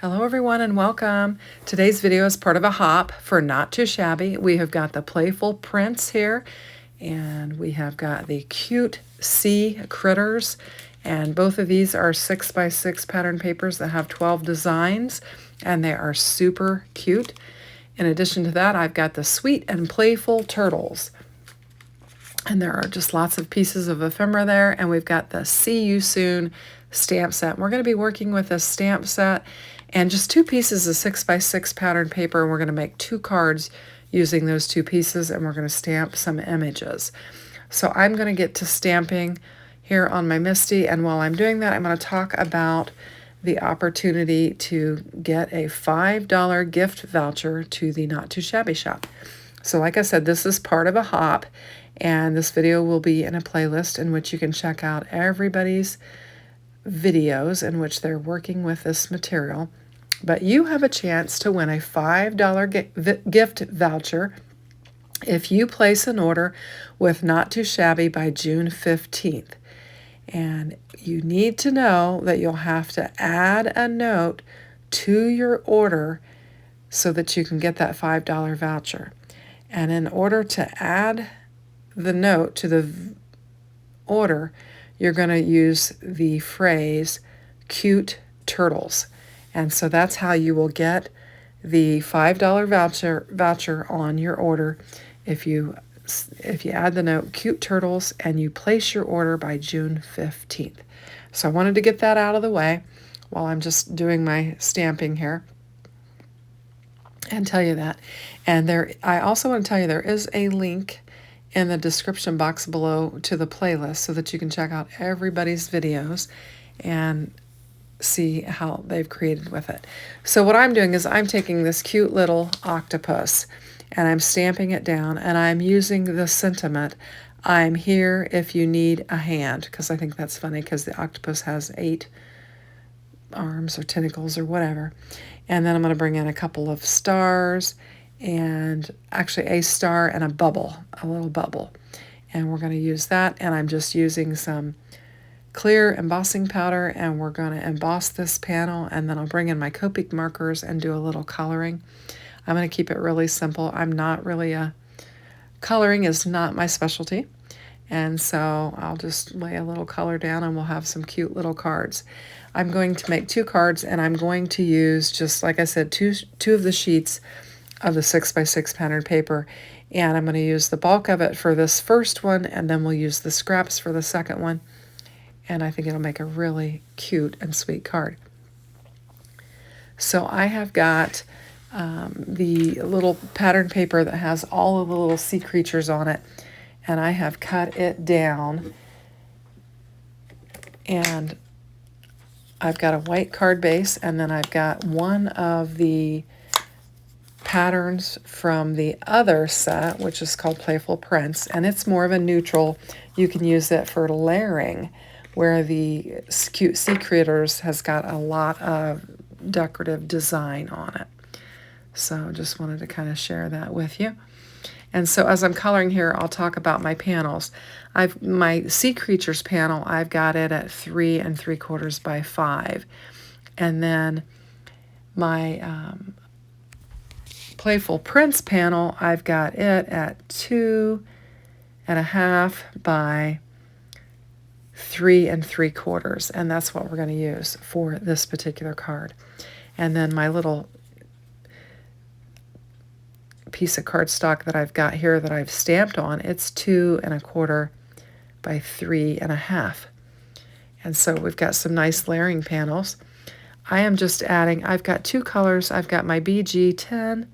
Hello everyone and welcome. Today's video is part of a hop for Not Too Shabby. We have got the playful prints here and we have got the cute sea critters, and both of these are 6x6 pattern papers that have 12 designs and they are super cute. In addition to that, I've got the sweet and playful turtles. And there are just lots of pieces of ephemera there, and we've got the See You Soon stamp set. We're going to be working with this stamp set and just two pieces of 6x6 pattern paper, and we're going to make two cards using those two pieces, and we're going to stamp some images. So I'm going to get to stamping here on my Misty, and while I'm doing that, I'm going to talk about the opportunity to get a $5 gift voucher to the Not Too Shabby shop. So like I said, this is part of a hop, and this video will be in a playlist in which you can check out everybody's videos in which they're working with this material. But you have a chance to win a $5 gift voucher if you place an order with Not Too Shabby by June 15th. And you need to know that you'll have to add a note to your order so that you can get that $5 voucher. And in order to add the note to the order, you're going to use the phrase cute turtles. And so that's how you will get the $5 voucher on your order if you add the note cute turtles and you place your order by June 15th. So I wanted to get that out of the way while I'm just doing my stamping here and tell you that. And I also want to tell you there is a link in the description box below to the playlist so that you can check out everybody's videos and see how they've created with it. So what I'm doing is I'm taking this cute little octopus and I'm stamping it down, and I'm using the sentiment, "I'm here if you need a hand," because I think that's funny because the octopus has 8 arms or tentacles or whatever. And then I'm going to bring in a couple of stars, and actually a star and a bubble, a little bubble. And we're going to use that, and I'm just using some clear embossing powder, and we're going to emboss this panel, and then I'll bring in my Copic markers and do a little coloring. I'm going to keep it really simple. I'm not really coloring is not my specialty. And so I'll just lay a little color down and we'll have some cute little cards. I'm going to make 2 cards, and I'm going to use, just like I said, two of the sheets of the 6x6 pattern paper. And I'm going to use the bulk of it for this first one, and then we'll use the scraps for the second one. And I think it'll make a really cute and sweet card. So I have got the little pattern paper that has all of the little sea creatures on it, and I have cut it down, and I've got a white card base, and then I've got one of the patterns from the other set, which is called Playful Prints, and it's more of a neutral. You can use it for layering, where the cute sea critters has got a lot of decorative design on it. So just wanted to kind of share that with you. And so as I'm coloring here, I'll talk about my panels. My sea creatures panel, I've got it at 3 3/4 by 5. And then my Playful Prints panel, I've got it at 2 1/2 by 3 3/4. And that's what we're going to use for this particular card. And then my little piece of cardstock that I've got here that I've stamped on, it's 2 1/4 by 3 1/2. And so we've got some nice layering panels. I am just adding, I've got 2 colors. I've got my BG10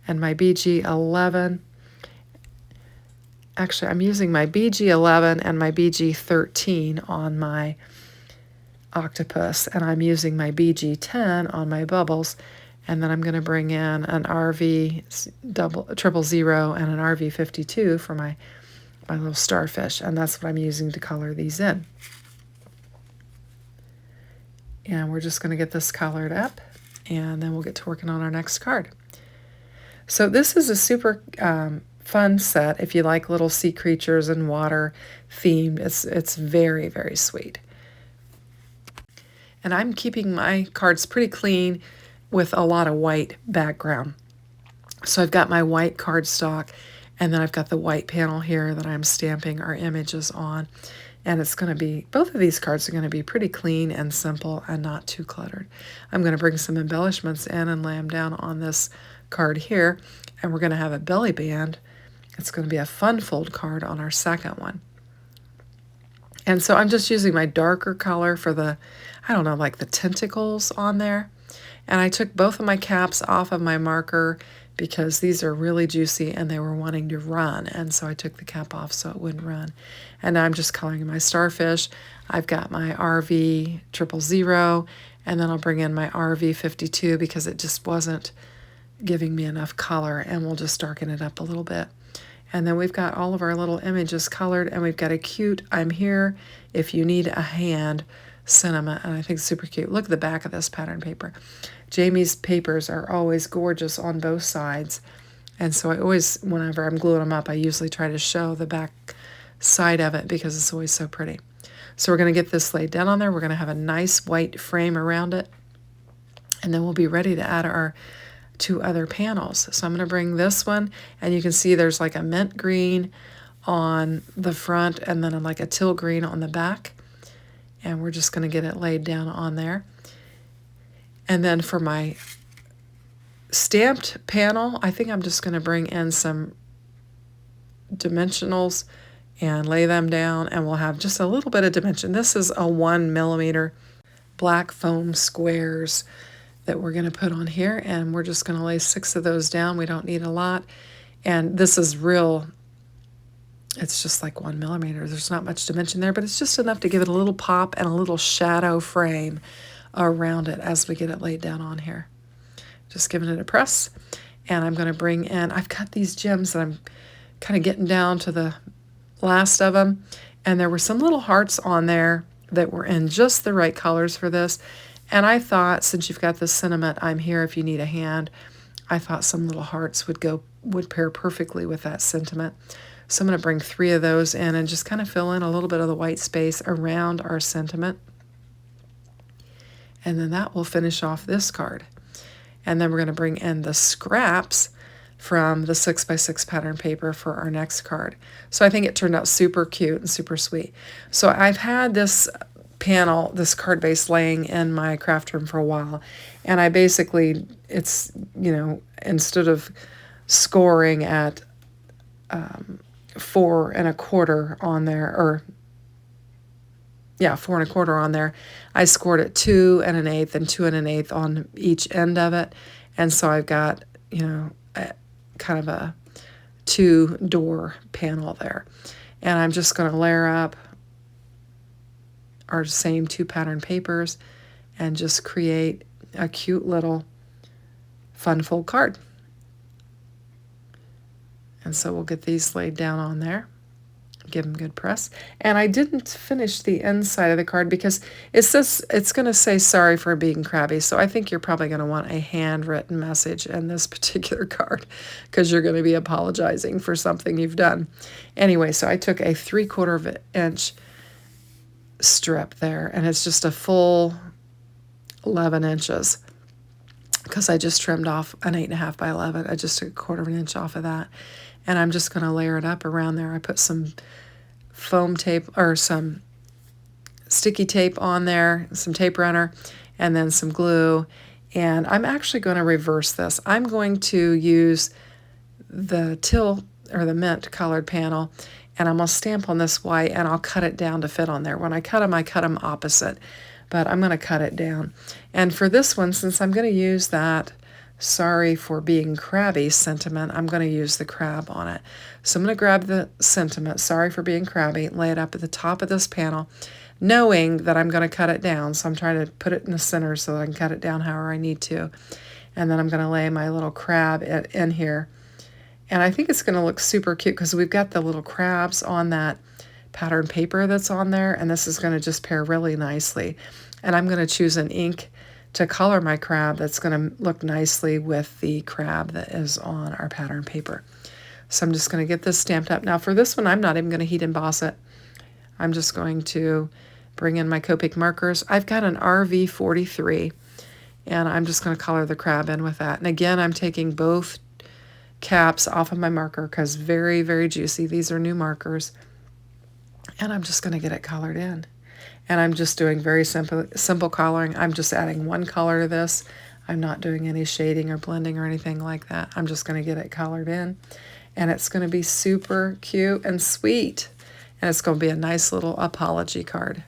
and my BG11. Actually, I'm using my BG11 and my BG13 on my octopus, and I'm using my BG10 on my bubbles. And then I'm going to bring in an RV 000 and an RV 52 for my little starfish. And that's what I'm using to color these in. And we're just going to get this colored up, and then we'll get to working on our next card. So this is a super fun set if you like little sea creatures and water themed. It's very, very sweet. And I'm keeping my cards pretty clean with a lot of white background. So I've got my white cardstock, and then I've got the white panel here that I'm stamping our images on. And it's going to be, both of these cards are going to be pretty clean and simple and not too cluttered. I'm going to bring some embellishments in and lay them down on this card here. And we're going to have a belly band. It's going to be a fun fold card on our second one. And so I'm just using my darker color for the, I don't know, like the tentacles on there. And I took both of my caps off of my marker because these are really juicy and they were wanting to run. And so I took the cap off so it wouldn't run. And now I'm just coloring my starfish. I've got my RV 000, and then I'll bring in my RV 52 because it just wasn't giving me enough color, and we'll just darken it up a little bit. And then we've got all of our little images colored, and we've got a cute "I'm here if you need a hand" sentiment, and I think it's super cute. Look at the back of this pattern paper. Jamie's papers are always gorgeous on both sides, and so I always, whenever I'm gluing them up, I usually try to show the back side of it because it's always so pretty. So we're going to get this laid down on there. We're going to have a nice white frame around it, and then we'll be ready to add our 2 other panels. So I'm going to bring this one, and you can see there's like a mint green on the front and then like a teal green on the back, and we're just going to get it laid down on there. And then for my stamped panel, I think I'm just going to bring in some dimensionals and lay them down, and we'll have just a little bit of dimension. This is a 1 millimeter black foam squares that we're going to put on here, and we're just going to lay 6 of those down. We don't need a lot, and this is real, it's just like 1 millimeter. There's not much dimension there, but it's just enough to give it a little pop and a little shadow frame around it as we get it laid down on here. Just giving it a press, and I'm going to bring in, I've got these gems that I'm kind of getting down to the last of them, and there were some little hearts on there that were in just the right colors for this. And I thought, since you've got this sentiment, "I'm here if you need a hand," I thought some little hearts would pair perfectly with that sentiment. So I'm going to bring 3 of those in and just kind of fill in a little bit of the white space around our sentiment. And then that will finish off this card. And then we're going to bring in the scraps from the 6x6 pattern paper for our next card. So I think it turned out super cute and super sweet. So I've had this panel, this card base, laying in my craft room for a while, and I basically, it's, you know, instead of scoring at 4 1/4 on there, or yeah, 4 1/4 on there, I scored at 2 1/8 and 2 1/8 on each end of it. And so I've got, you know, kind of a 2-door panel there. And I'm just going to layer up our same 2 pattern papers and just create a cute little fun fold card. And so we'll get these laid down on there, give them good press. And I didn't finish the inside of the card because it says, it's going to say "sorry for being crabby." So I think you're probably going to want a handwritten message in this particular card because you're going to be apologizing for something you've done. Anyway, so I took a 3/4 inch strip there, and it's just a full 11 inches because I just trimmed off an 8.5 by 11. I just took a 1/4 inch off of that, and I'm just going to layer it up around there. I put some foam tape or some sticky tape on there, some tape runner, and then some glue. And I'm actually going to reverse this. I'm going to use the teal or the mint colored panel, and I'm going to stamp on this white, and I'll cut it down to fit on there. When I cut them opposite, but I'm going to cut it down. And for this one, since I'm going to use that "sorry for being crabby" sentiment, I'm going to use the crab on it. So I'm going to grab the sentiment, "sorry for being crabby," lay it up at the top of this panel, knowing that I'm going to cut it down. So I'm trying to put it in the center so that I can cut it down however I need to. And then I'm going to lay my little crab in here. And I think it's going to look super cute because we've got the little crabs on that pattern paper that's on there, and this is going to just pair really nicely. And I'm going to choose an ink to color my crab that's going to look nicely with the crab that is on our pattern paper. So I'm just going to get this stamped up. Now for this one, I'm not even going to heat emboss it. I'm just going to bring in my Copic markers. I've got an RV 43, And I'm just going to color the crab in with that. And again, I'm taking both caps off of my marker because very, very juicy. These are new markers. And I'm just going to get it colored in. And I'm just doing very simple coloring. I'm just adding one color to this. I'm not doing any shading or blending or anything like that. I'm just going to get it colored in. And it's going to be super cute and sweet. And it's going to be a nice little apology card.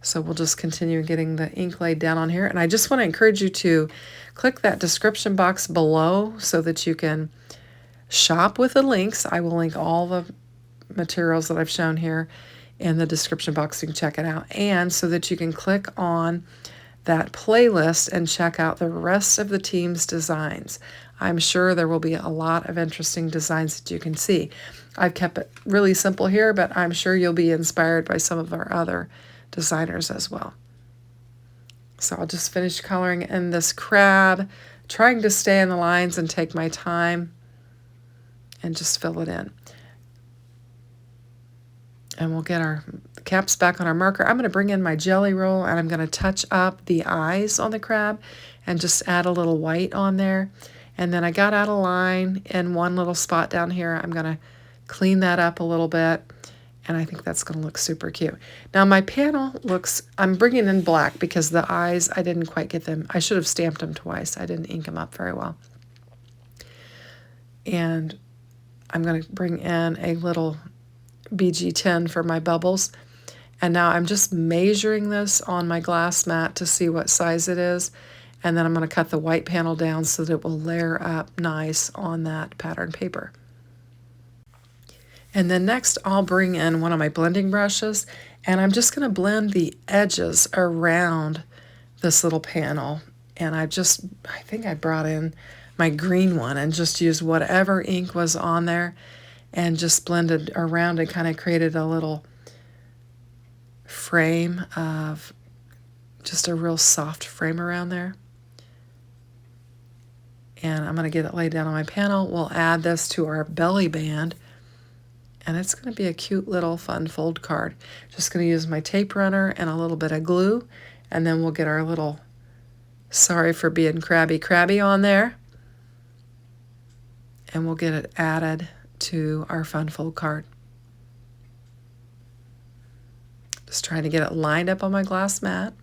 So we'll just continue getting the ink laid down on here. And I just want to encourage you to click that description box below so that you can shop with the links. I will link all the materials that I've shown here in the description box. You can check it out. And so that you can click on that playlist and check out the rest of the team's designs. I'm sure there will be a lot of interesting designs that you can see. I've kept it really simple here, but I'm sure you'll be inspired by some of our other designers as well. So I'll just finish coloring in this crab, trying to stay in the lines and take my time and just fill it in. And we'll get our caps back on our marker. I'm going to bring in my jelly roll and I'm going to touch up the eyes on the crab and just add a little white on there. And then I got out a line in one little spot down here. I'm going to clean that up a little bit. And I think that's going to look super cute. Now my panel looks, I'm bringing in black because the eyes, I didn't quite get them. I should have stamped them twice. I didn't ink them up very well. And I'm going to bring in a little BG10 for my bubbles. And now I'm just measuring this on my glass mat to see what size it is. And then I'm going to cut the white panel down so that it will layer up nice on that pattern paper. And then next I'll bring in one of my blending brushes and I'm just going to blend the edges around this little panel. And I think I brought in my green one and just used whatever ink was on there and just blended around and kind of created a little frame of just a real soft frame around there. And I'm going to get it laid down on my panel. We'll add this to our belly band. And it's going to be a cute little fun fold card. Just going to use my tape runner and a little bit of glue. And then we'll get our little sorry for being crabby on there. And we'll get it added to our fun fold card. Just trying to get it lined up on my glass mat.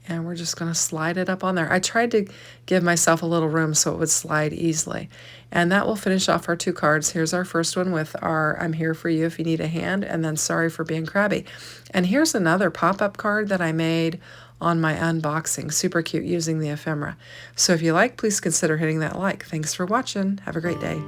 And we're just going to slide it up on there. I tried to give myself a little room so it would slide easily. And that will finish off our two cards. Here's our first one with our I'm here for you if you need a hand, and then sorry for being crabby. And here's another pop-up card that I made on my unboxing. Super cute using the ephemera. So if you like, please consider hitting that like. Thanks for watching. Have a great day.